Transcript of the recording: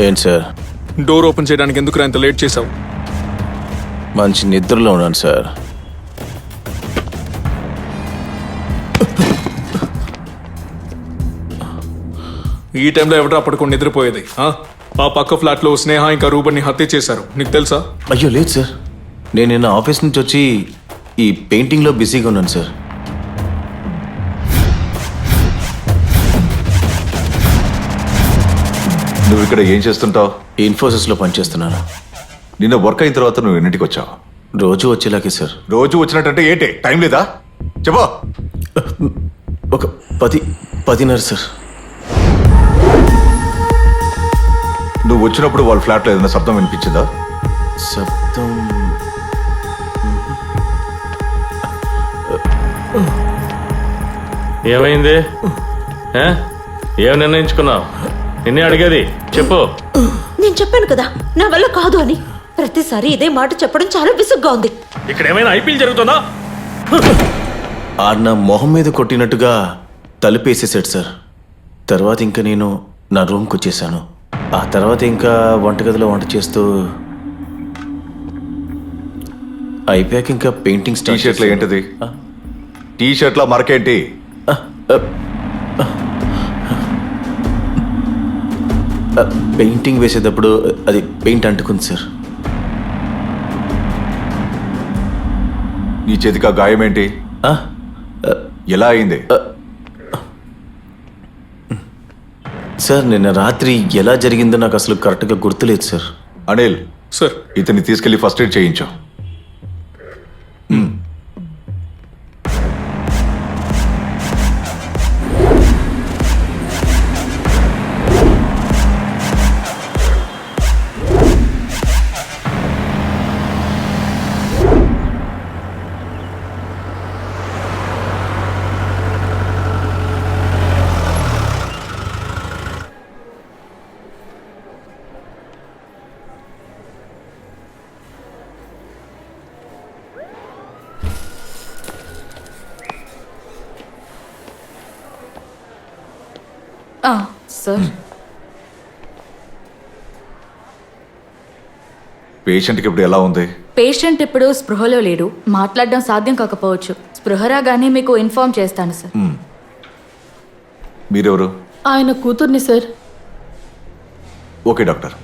ఏంటి sir? Door open చేయడానికి ఎందుకు ఇంత లేట్ చేసావు? మంచి నిద్రలో ఉన్నాను సార్. ఈ టైంలో ఎవడో పడుకొని నిద్రపోయేది? ఆ పక్క ఫ్లాట్లో స్నేహ ఇంకా రూబన్ని హత్య చేశారు, నీకు తెలుసా? అయ్యో లేదు సార్, నేను నిన్న ఆఫీస్ నుంచి వచ్చి ఈ పెయింటింగ్లో బిజీగా ఉన్నాను సార్. నువ్వు ఇక్కడ ఏం చేస్తుంటావు? ఇన్ఫోసిస్లో పనిచేస్తున్నాను. నిన్న వర్క్ అయిన తర్వాత నువ్వు ఎన్నింటికి వచ్చావు? రోజు వచ్చేలాగే సార్. రోజు వచ్చినట్టంటే ఏంటి, టైం లేదా? చెప్పా. ఒక 10:30 సార్. నువ్వు వచ్చినప్పుడు వాళ్ళ ఫ్లాట్లో ఏదైనా శబ్దం వినిపించిందా? శబ్దం ఏమైంది? ఏం నిర్ణయించుకున్నావు? నిన్నే అడిగేది, చెప్పు. నేను చెప్పాను కదా నా వల్ల కాదు అని. ప్రతిసారి ఇదే మాట చెప్పడం చాలా విసుగ్గా ఉంది. ఇక్కడ ఏమైనా ఐపీఎల్ జరుగుతుందా? ఆడ నా మొహం మీద కొట్టినట్టుగా తలుపేసేసాడు సార్. తర్వాత ఇంకా నేను నా రూమ్కి వచ్చేసాను. ఆ తర్వాత ఇంకా వంటగదిలో వంట చేస్తూ అయిపోయాక ఇంకా పెయింటింగ్ టీ షర్ట్లో ఏంటిది? టీ షర్ట్లో మరకేంటి? పెయింటింగ్ వేసేటప్పుడు అది పెయింట్ అంటుకుంది సార్. నీ చేతికి ఆ గాయం ఏంటి? ఎలా అయింది? సార్ నిన్న రాత్రి ఎలా జరిగిందో నాకు అసలు కరెక్ట్గా గుర్తులేదు సార్. అనిల్ సార్, ఇతన్ని తీసుకెళ్లి ఫస్ట్ ఎయిడ్ చేయించాం. సార్, పేషెంట్కి ఇప్పుడు ఎలా ఉంది? పేషెంట్ ఇప్పుడు స్పృహలో లేడు. మాట్లాడడం సాధ్యం కాకపోవచ్చు. స్పృహ రాగానే మీకు ఇన్ఫార్మ్ చేస్తాను సార్. మీరెవరు? ఆయన కూతుర్ని సార్. Okay doctor.